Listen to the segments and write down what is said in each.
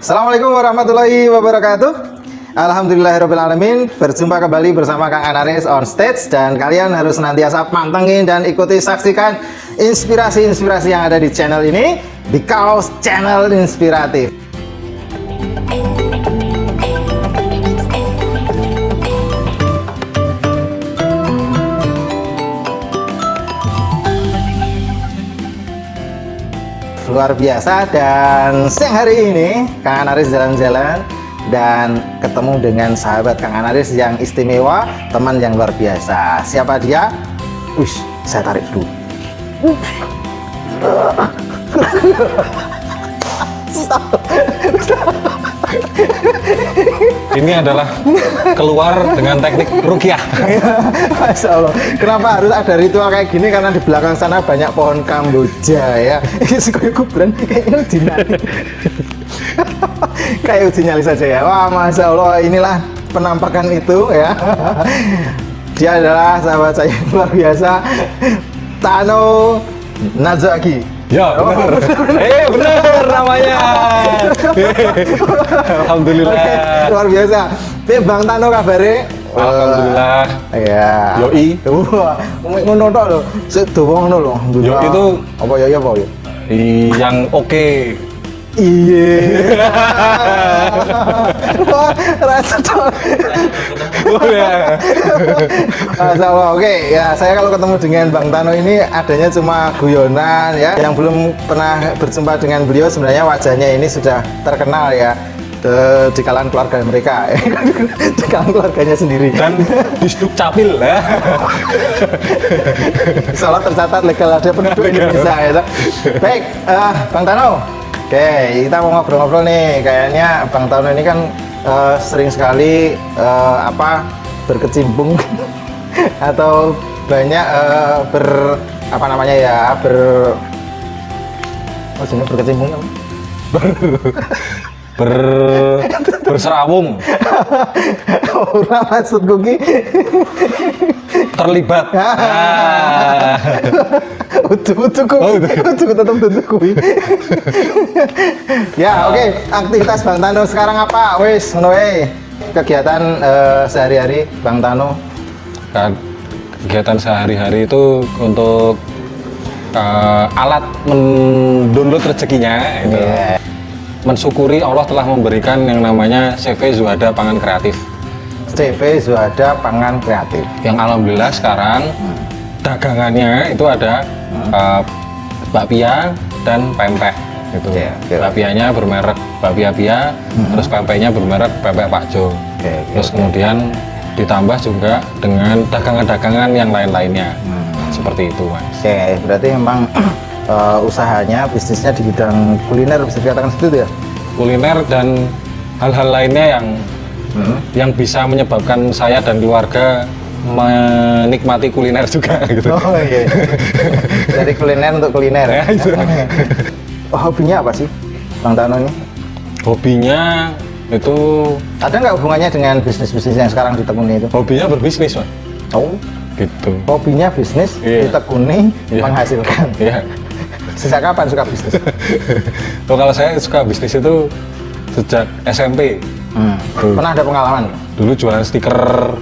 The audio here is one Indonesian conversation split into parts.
Assalamualaikum warahmatullahi wabarakatuh. Alhamdulillahirrahmanirrahim. Berjumpa kembali bersama Kang Anaris on stage. Dan kalian harus senantiasa pantengin dan ikuti saksikan inspirasi-inspirasi yang ada di channel ini, di Kaos Channel Inspiratif. Luar biasa, dan siang hari ini Kang Anaris jalan-jalan dan ketemu dengan sahabat Kang Anaris yang istimewa, teman yang luar biasa. Siapa dia? Ush, saya tarik dulu. Ini adalah keluar dengan teknik ruqyah. Masya Allah. Kenapa harus ada ritual kayak gini? Karena di belakang sana banyak pohon kamboja ya. Ini kayak kuburan, kayak uji nyali. Kayak uji nyali saja ya. Wah, Masya Allah, inilah penampakan itu ya. Dia adalah sahabat saya yang luar biasa, Tano Nazaki. Ya, benar. Benar namanya. Alhamdulillah. Oke, luar biasa. Bang Tano kabare? Alhamdulillah. Ya. Yoi. Wah, ngono tok lho. Sik dowo ngono lho. Yo itu apa ya apa ya? yang oke. Iya. Wah, rasa tok. Oh ya. Masya Allah. Oke, ya saya kalau ketemu dengan Bang Tano ini adanya cuma guyonan ya. Yang belum pernah berjumpa dengan beliau, sebenarnya wajahnya ini sudah terkenal ya di kalangan keluarga mereka, di kalangan keluarganya sendiri. Dan di Sduk Capil ya. Insya Allah tercatat legal ada penduduk Indonesia ya. Baik, Bang Tano. Oke, kita mau ngobrol-ngobrol nih. Kayaknya Bang Tano ini kan sering sekali berkecimpung atau banyak berkecimpung berserawung. Orang maksud kuki Terlibat. Utuh tetap kuwi. Ya, oke. Aktivitas Bang Tano sekarang apa? Wes, ngono wae. Kegiatan sehari-hari Bang Tano. Kegiatan sehari-hari itu untuk alat mendownload rezekinya itu. Yeah. Mensyukuri Allah telah memberikan yang namanya CV Zuhada Pangan Kreatif. CV Zuhada Pangan Kreatif. Yang alhamdulillah sekarang dagangannya itu ada bakpia dan pempek gitu. Bakpianya bermerek Bakpia Pia, terus pempeknya bermerek Pempek Pak Jo. Terus kemudian ditambah juga dengan dagangan-dagangan yang lain-lainnya. Seperti itu, Mas. Oke, berarti memang usahanya, bisnisnya di bidang kuliner, bisa dikatakan seperti itu ya? Kuliner dan hal-hal lainnya yang bisa menyebabkan saya dan keluarga menikmati kuliner juga gitu. Oh iya. Dari kuliner untuk kuliner. Ya, itu. Hobinya apa sih Bang Tano ini? Hobinya itu Ada nggak hubungannya dengan bisnis-bisnis yang sekarang ditekuni itu? hobinya berbisnis, Mas. Oh, Gitu. hobinya bisnis, Iya. ditekuni, Iya. menghasilkan. Iya. Sejak kapan suka bisnis? Kalau saya suka bisnis itu sejak SMP. Tuh. Pernah ada pengalaman? Dulu jualan stiker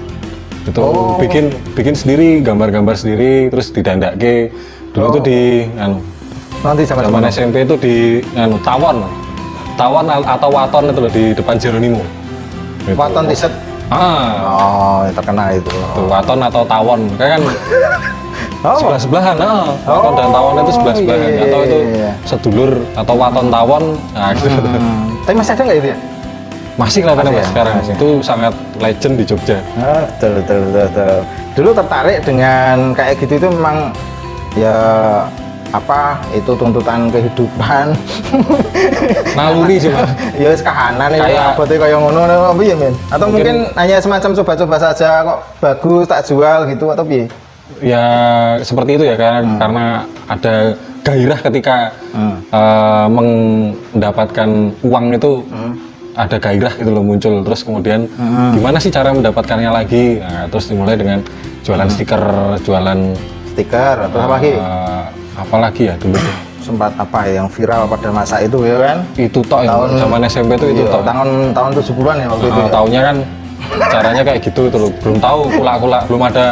itu Oh. bikin sendiri, gambar-gambar sendiri, terus didandake. Dulu tuh di Nanti zaman SMP itu di tawon atau waton itu loh, di depan Jeronimo. Gitu. Waton t-shirt. Oh, terkenal itu. Tuh, waton atau tawon, kayak kan sebelah-sebelahan. Waton dan tawon itu sebelah-sebelahan, iya, atau itu iya. sedulur atau waton tawon. Nah, gitu. Tapi masih ada nggak itu ya? Masih kelihatannya Masih Mas ya? sekarang. Masih. Itu sangat legend di Jogja. Betul. Dulu tertarik dengan kayak gitu itu memang ya itu tuntutan kehidupan. Naluri sih, Mas. Ya wis kahanan ya Kayak- abote kaya ngono apa piye, Men? Atau mungkin hanya semacam coba-coba saja kok bagus tak jual gitu atau piye? Ya seperti itu ya, karena ada gairah ketika mendapatkan uang itu, ada gairah gitu loh muncul. Terus kemudian gimana sih cara mendapatkannya lagi? Nah, terus dimulai dengan jualan stiker, jualan Stiker atau apa lagi? apa lagi ya dulu tuh? sempat apa ya, yang viral pada masa itu ya kan? Itu tok ya, zaman SMP itu Iya, tok. tahun 70-an ya waktu itu. Ya? Taunya kan caranya kayak gitu itu loh. Belum tahu kula-kula, belum ada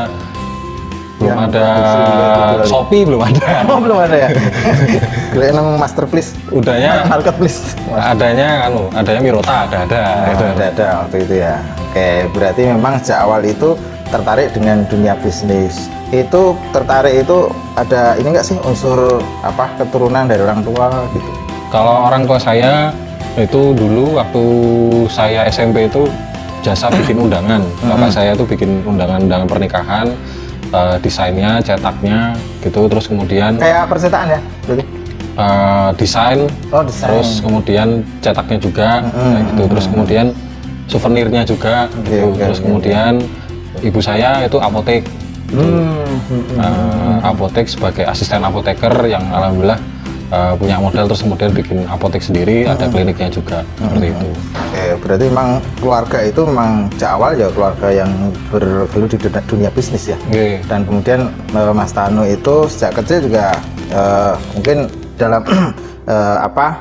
Shopee, belum ada. Oh, belum ada ya. Gila nang Master Please. Udahnya Market Please. adanya Mirota, ada. Itu. Ada waktu itu ya. Oke, berarti memang sejak awal itu tertarik dengan dunia bisnis. Itu tertarik itu ada ini enggak sih unsur apa keturunan dari orang tua gitu? Kalau orang tua saya itu dulu waktu saya SMP itu jasa bikin undangan. Bapak saya tuh bikin undangan pernikahan, desainnya, cetaknya gitu, terus kemudian Kayak persetaan ya berarti? desain, Desain. terus kemudian cetaknya juga, kayak gitu, terus kemudian souvenirnya juga, gitu. Terus kemudian ibu saya itu apotek, apotek sebagai asisten apoteker yang alhamdulillah punya modal, terus kemudian bikin apotek sendiri, ada kliniknya juga, seperti itu. Oke, berarti memang keluarga itu memang sejak awal ya keluarga yang bergelut di dunia bisnis ya. Oke. Dan kemudian Mas Tanu itu sejak kecil juga mungkin dalam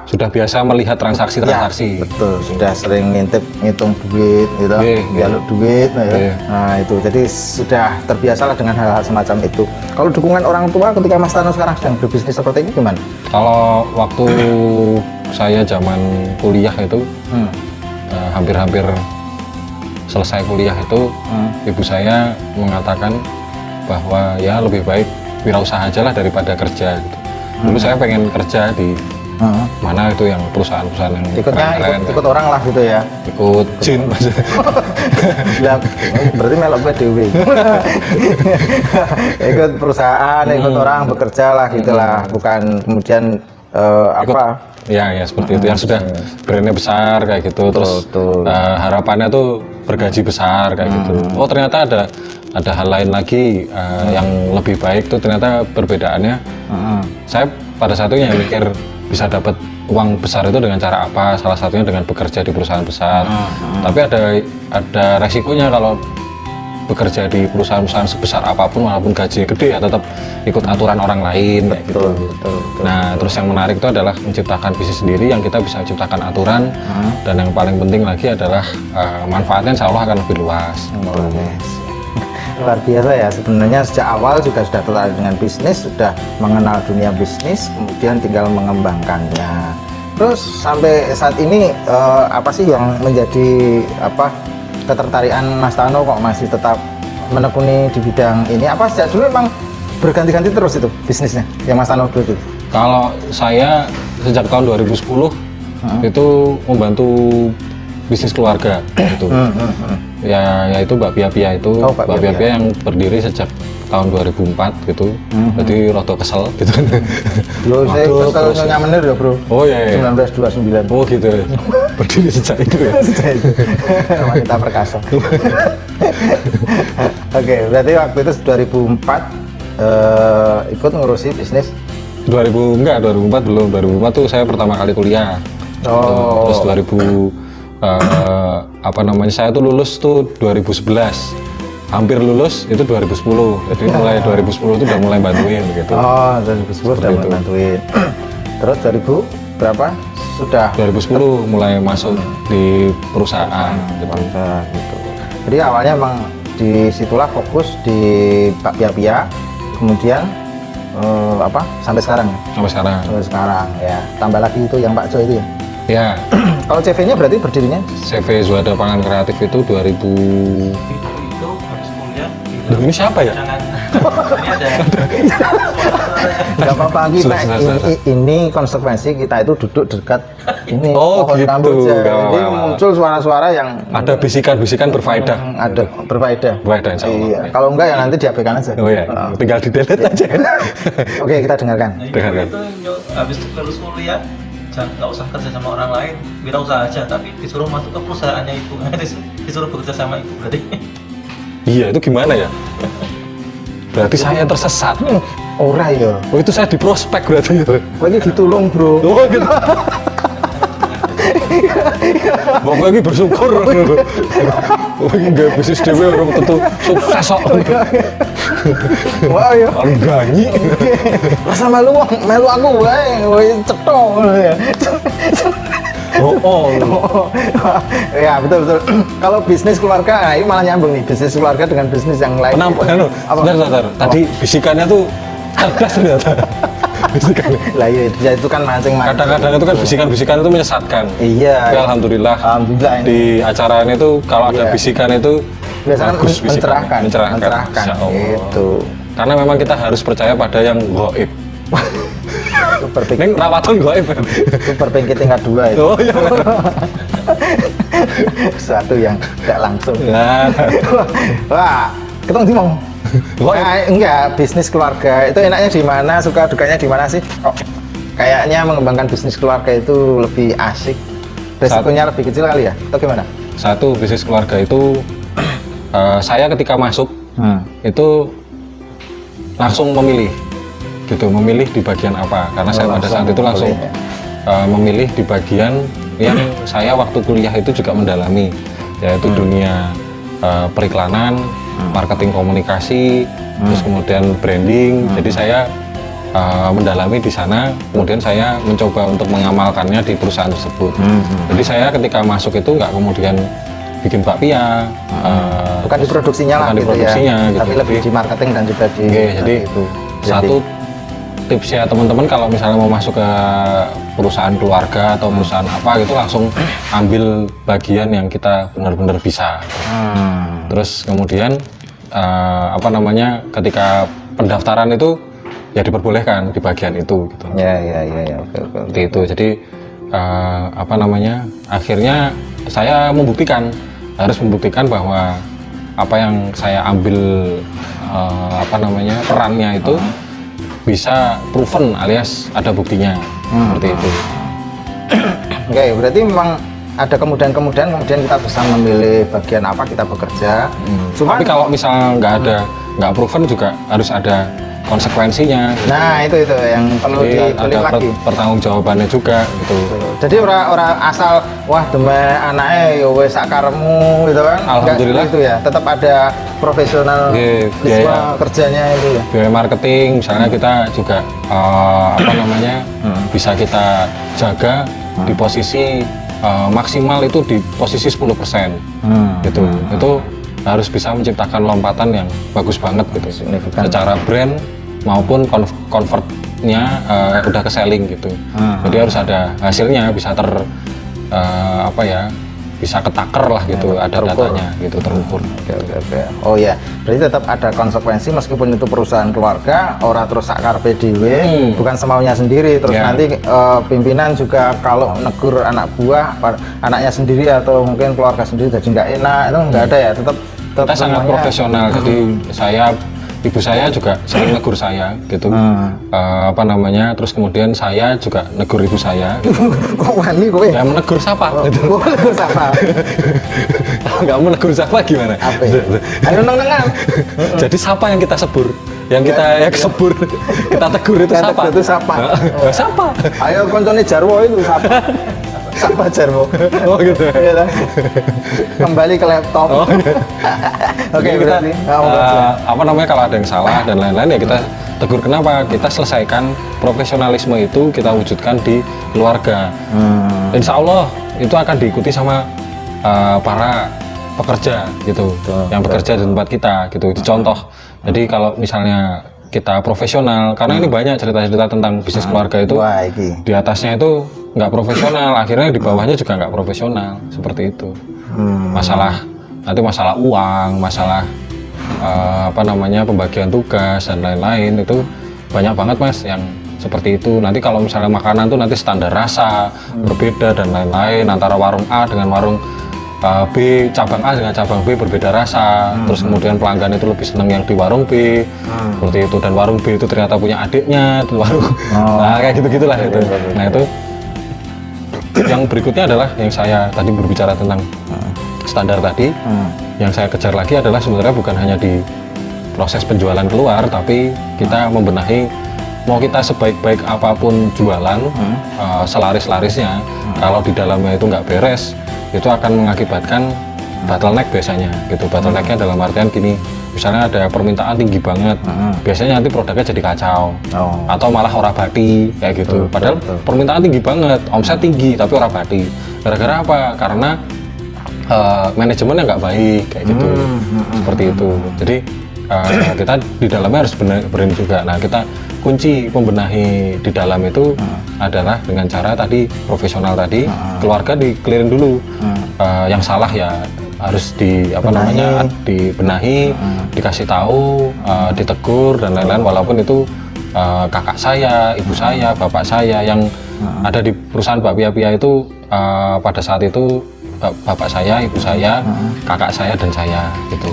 Sudah biasa melihat transaksi-transaksi. Ya, betul, sudah sering ngintip ngitung duit gitu, jalur duit nah itu jadi sudah terbiasalah dengan hal-hal semacam itu. Kalau dukungan orang tua ketika Mas Tanu sekarang sedang berbisnis seperti ini gimana? Kalau waktu saya zaman kuliah itu hampir-hampir selesai kuliah itu ibu saya mengatakan bahwa ya lebih baik wirausaha aja lah daripada kerja gitu. Dulu saya pengen kerja di mana itu yang perusahaan-perusahaan yang keren-keren, ikut orang lah gitu ya, ikut jin berarti melok PDW ikut perusahaan, ikut orang bekerja lah gitulah, bukan kemudian ya seperti itu yang sudah brandnya besar kayak gitu, terus harapannya tuh bergaji besar kayak gitu. Oh ternyata ada hal lain lagi yang lebih baik tuh, ternyata perbedaannya. Saya pada saat itu yang mikir bisa dapat uang besar itu dengan cara apa, salah satunya dengan bekerja di perusahaan besar. Tapi ada resikonya kalau bekerja di perusahaan-perusahaan sebesar apapun, walaupun gajinya gede ya tetap ikut aturan orang lain kayak gitu. Betul. Nah terus yang menarik itu adalah menciptakan bisnis sendiri yang kita bisa ciptakan aturan, dan yang paling penting lagi adalah manfaatnya insya Allah akan lebih luas. Luar biasa ya, sebenarnya sejak awal juga sudah tertarik dengan bisnis, sudah mengenal dunia bisnis, kemudian tinggal mengembangkannya. Terus sampai saat ini apa sih yang menjadi ketertarikan Mas Tanu kok masih tetap menekuni di bidang ini? Apa sejak dulu memang berganti-ganti terus itu bisnisnya yang Mas Tanu dulu itu? Kalau saya sejak tahun 2010 itu membantu bisnis keluarga gitu. Yaitu Mbak Pia itu, Mbak Pia yang berdiri sejak tahun 2004 gitu. Jadi rada kesel gitu. Loh, saya kesel bener ya, Bro. Oh iya. 1929. Oh gitu. Berdiri sejak itu ya. Sejak itu. Wanita perkasa. Oke, berarti waktu itu 2004 ikut ngurusi bisnis. 2004 belum. 2004 tuh saya pertama kali kuliah. Terus 2000 saya tuh lulus tuh 2011, hampir lulus itu 2010, jadi mulai 2010 itu udah mulai bantuin gitu. 2010 udah mulai bantuin. Terus 2000 berapa? Sudah 2010 mulai masuk di perusahaan gitu. Jadi awalnya emang disitulah fokus di Pak Pia, kemudian sampai sekarang ya, tambah lagi itu yang Pak Jo itu ya. Ya. Kalau CV-nya berarti berdirinya? CV Zuhada Pangan Kreatif itu 2000. Itu habis kuliah. Ini siapa ya? Jangan. Ini ada. Gak apa-apa, kita ini konsekuensi kita itu duduk dekat ini pohon gitu. Kamboja. Jadi muncul suara-suara yang ada bisikan-bisikan berfaedah. Ada berfaedah. Insya Allah. Iya. Kalau enggak ya nanti diabaikan aja. Oh iya. Tinggal di delete aja. Oke, kita dengarkan. Itu habis lulus kuliah, nggak usah kerja sama orang lain, wirausaha aja, tapi disuruh masuk ke perusahaannya itu, disuruh bekerja sama itu berarti. Iya, itu gimana ya? Berarti saya tersesat. Ora ya. Oh itu saya di prospek berarti ya. Lagi ditulung, Bro. Oh gitu. Pokoknya ini bersyukur. Ini nggak bisnis dewe orang tentu sukses kok. Wah ya. Ganyi. Masa melu aku wae cetho ya. Oh. Ya betul. Kalau bisnis keluarga, nah ini malah nyambung nih, bisnis keluarga dengan bisnis yang lain. Penampilan lo. Bentar. Tadi bisikannya tuh cerdas ternyata. Bisikannya. Lah iya, itu kan mancing-mancing. Kadang-kadang itu kan bisikan-bisikan itu menyesatkan. Iya. Tapi alhamdulillah Alhamdulillah ini. di acara ini tuh kalau ada Iya. bisikan itu Biasanya bagus bisikannya. mencerahkan. Insya Allah. Itu. Karena memang kita harus percaya pada yang gaib. Super pink. Neng rawatan gaib. Super pink tingkat 2 itu. Oh iya. Sesuatu yang tidak langsung. Nah, Wah, ketemu Dimong. gaib. Nah, enggak, bisnis keluarga itu enaknya di mana, suka dukanya di mana sih? Kok kayaknya mengembangkan bisnis keluarga itu lebih asik. Resikonya lebih kecil kali ya? Atau gimana? Satu, bisnis keluarga itu saya ketika masuk itu langsung memilih di bagian apa, karena saya pada saat itu langsung memilih di bagian yang saya waktu kuliah itu juga mendalami, yaitu dunia periklanan, marketing komunikasi, terus kemudian branding. Jadi saya mendalami di sana, kemudian saya mencoba untuk mengamalkannya di perusahaan tersebut. Jadi saya ketika masuk itu nggak kemudian bikin bakpia, Bukan di produksinya lah bukan di gitu produksinya ya, gitu. tapi lebih Jadi- di marketing dan juga di jadi itu. satu tipsnya teman-teman kalau misalnya mau masuk ke perusahaan keluarga atau perusahaan apa gitu, langsung ambil bagian yang kita benar-benar bisa. Terus kemudian ketika pendaftaran itu ya diperbolehkan di bagian itu gitu. Ya, oke. Seperti itu. Jadi akhirnya saya harus membuktikan bahwa apa yang saya ambil perannya itu bisa proven alias ada buktinya. Seperti itu. Oke, berarti memang ada kemudian kita bisa memilih bagian apa kita bekerja. Tapi kalau misalnya nggak proven juga harus ada konsekuensinya. Nah itu yang perlu Jadi dibeli ada lagi. pertanggungjawabannya juga gitu. Jadi orang asal wah demi anaknya ya wes sakaremu gitu kan. Alhamdulillah. Enggak, itu ya, tetap ada profesional Iya, biaya. kerjanya itu ya. Biaya marketing misalnya kita juga bisa kita jaga di posisi maksimal itu di posisi 10% gitu. Itu harus bisa menciptakan lompatan yang bagus banget gitu. Signifikan. Secara brand maupun convertnya udah ke selling gitu. Jadi harus ada hasilnya, bisa bisa ketaker lah gitu, ada terukur. datanya gitu, terukur. Oke. Oh ya, berarti tetap ada konsekuensi meskipun itu perusahaan keluarga, ora terus sakarpe dhewe, bukan semaunya sendiri. Terus Ya. nanti pimpinan juga kalau negur anak buah, anaknya sendiri atau mungkin keluarga sendiri jadi nggak enak, itu nggak ada ya, tetap Kita sangat semuanya- profesional, jadi ibu saya juga sering negur saya gitu. Terus kemudian saya juga negur ibu saya gitu. Kok wani kowe? Ya menegur siapa gitu. Kok negur sama? Nggak menegur siapa gimana? Apa ya? Ayo neng-nengan. Jadi siapa yang kita sebur? Yang kita sebur, kita tegur itu Yang siapa? tegur itu siapa? Siapa? Ayo koncone Jarwo itu siapa? Siapa Jarwo? Oh gitu. Iya lah. Kembali ke laptop. Oh, Oke, Jadi kita berarti kalau ada yang salah dan lain-lain ya kita tegur. Kenapa? Kita selesaikan profesionalisme itu, kita wujudkan di keluarga. Insya Allah itu akan diikuti sama para pekerja gitu, yang bekerja di tempat kita gitu, dicontoh. Jadi kalau misalnya kita profesional, karena ini banyak cerita-cerita tentang bisnis keluarga itu, wah, iki. di atasnya itu nggak profesional, akhirnya di bawahnya juga nggak profesional, seperti itu. Masalah uang, masalah pembagian tugas dan lain-lain itu banyak banget mas yang seperti itu. Nanti kalau misalnya makanan tuh nanti standar rasa berbeda dan lain-lain antara warung A dengan warung B, cabang A dengan cabang B berbeda rasa. Terus kemudian pelanggan itu lebih senang yang di warung B seperti itu, dan warung B itu ternyata punya adiknya di warung. Nah kayak gitu-gitulah itu. Nah itu yang berikutnya adalah yang saya tadi berbicara tentang standar tadi. Yang saya kejar lagi adalah sebenarnya bukan hanya di proses penjualan keluar, tapi kita membenahi mau kita sebaik-baik apapun jualan, selaris-larisnya, kalau di dalamnya itu nggak beres, itu akan mengakibatkan bottleneck biasanya gitu. Bottlenecknya dalam artian gini, misalnya ada permintaan tinggi banget, biasanya nanti produknya jadi kacau, atau malah ora bati kayak gitu. Padahal permintaan tinggi banget, omset tinggi tapi ora bati. Gara-gara apa? Karena manajemennya nggak baik kayak gitu, seperti itu. Jadi kita di dalamnya harus benar juga. Nah, kita kunci pembenahi di dalam itu adalah dengan cara tadi profesional tadi, keluarga di-clearin dulu. Yang salah ya harus dibenahi, dikasih tahu, ditegur dan lain-lain. Walaupun itu kakak saya, ibu saya, bapak saya yang ada di perusahaan bakpia Pia itu pada saat itu bapak saya, ibu saya, kakak saya dan saya gitu.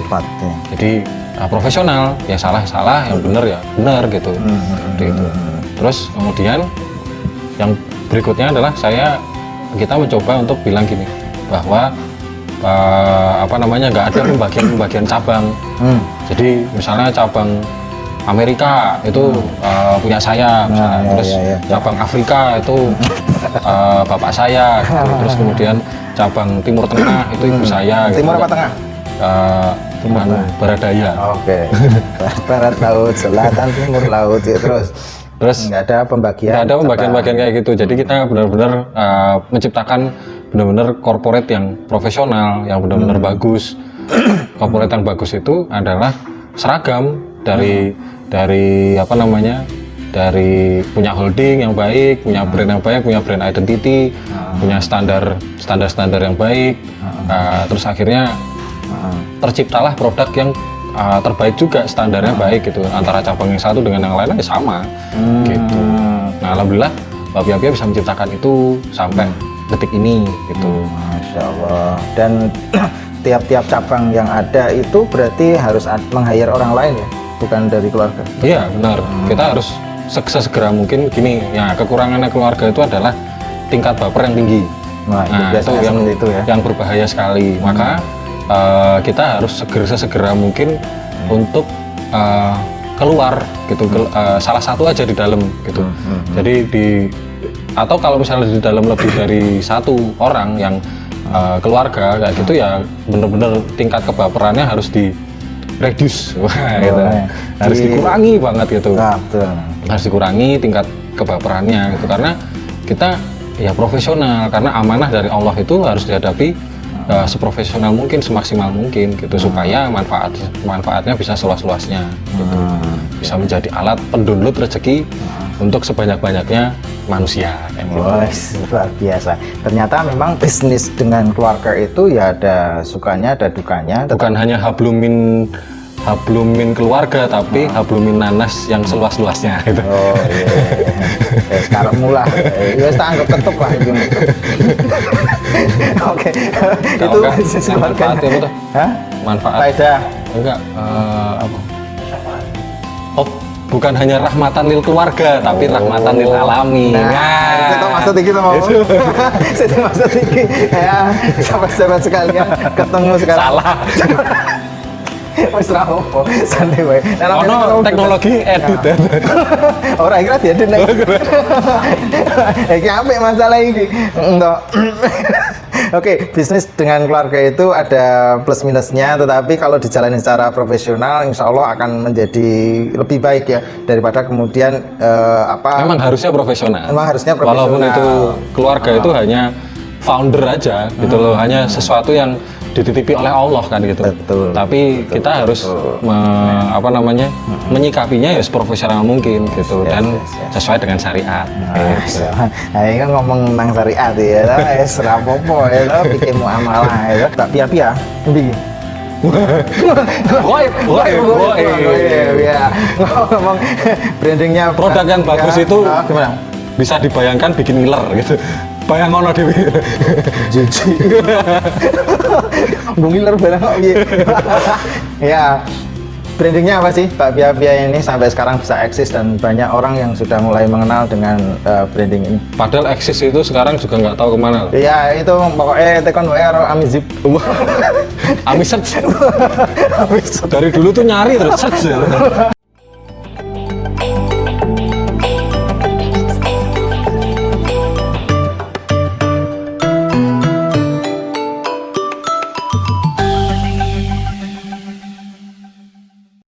Jadi profesional, yang salah yang benar ya benar gitu. Gitu. Terus kemudian yang berikutnya adalah kita mencoba untuk bilang gini bahwa nggak ada pembagian cabang. Jadi misalnya cabang Amerika itu punya saya, misalnya. Terus cabang Afrika itu bapak saya, gitu. Terus kemudian cabang Timur Tengah itu ibu saya. Timur gitu. apa Tengah? Barat Daya. Oke. Barat laut, selatan, timur laut ya. Terus nggak ada pembagian. Nggak ada pembagian kayak gitu. Jadi kita benar-benar menciptakan benar-benar corporate yang profesional, yang benar-benar bagus. Corporate yang bagus itu adalah seragam dari punya holding yang baik, punya brand yang baik, punya brand identity, punya standar yang baik. Terus akhirnya terciptalah produk yang terbaik juga, standarnya baik gitu. Antara cabang yang satu dengan yang lainnya sama gitu. Nah, alhamdulillah bakpia Pia bisa menciptakan itu sampai detik ini gitu. Masya Allah. Dan tiap-tiap cabang yang ada itu berarti harus meng-hire orang lain ya, bukan dari keluarga? Iya benar. Kita harus sesegera mungkin gini ya. Kekurangannya keluarga itu adalah tingkat baper yang tinggi. Nah, itu yang berbahaya sekali. Maka kita harus sesegera mungkin untuk keluar gitu. Salah satu aja di dalam gitu. Jadi atau kalau misalnya di dalam lebih dari satu orang yang keluarga kayak gitu ya, bener-bener tingkat kebaperannya harus di reduce, gitu. Harus dikurangi banget gitu. Harus dikurangi tingkat kebaperannya gitu, karena kita ya profesional, karena amanah dari Allah itu harus dihadapi seprofesional mungkin, semaksimal mungkin gitu, supaya manfaatnya bisa seluas-luasnya gitu. Bisa menjadi alat pendownload rezeki untuk sebanyak-banyaknya manusia. Luar biasa. Ternyata memang bisnis dengan keluarga itu ya ada sukanya, ada dukanya. Bukan hanya hablumin keluarga, tapi hablumin nanas yang seluas-luasnya gitu. Oh iya. Sekarang mulai. Ya kita anggap ketuk lah itu. Oke. Itu bisnis keluarga. Manfaat apa tuh? Hah? Manfaat. Faedah. Enggak. Apa? Oh, bukan hanya rahmatan lil keluarga, tapi rahmatan lil alamin. Nah, itu maksud iki mau. Itu maksud iki. Ya, sahabat-sahabat sekalian ketemu sekarang. Salah. Wis ra opo, santai wae. Ono teknologi edit. Ora kira diedit nek. Iki apik masalah iki. Enggak. Oke, bisnis dengan keluarga itu ada plus minusnya, tetapi kalau dijalani secara profesional, insya Allah akan menjadi lebih baik ya daripada kemudian Memang harusnya profesional. Memang harusnya profesional. Walaupun itu keluarga itu hanya founder aja gitu loh, hanya sesuatu yang dititipi oleh Allah kan gitu. Betul. Tapi kita harus menyikapinya ya seprofesional mungkin gitu, dan sesuai dengan syariat. Gitu. Nah, ini kan ngomong tentang syariat ya, serapopo ya, bikin muamalah ya, tak pia-pia, ndi. Woi. Ya, ngomong brandingnya produk yang bagus itu gimana? Bisa dibayangkan bikin ngiler gitu. Bayang ngono dhewe. Jijik. Ngiler barang kok piye. Ya. Brandingnya apa sih bakpia Pia ini sampai sekarang bisa eksis dan banyak orang yang sudah mulai mengenal dengan branding ini. Padahal eksis itu sekarang juga nggak tahu kemana. Iya itu pokoknya tekon WR Amizip. Ami search. Dari dulu tuh nyari terus search.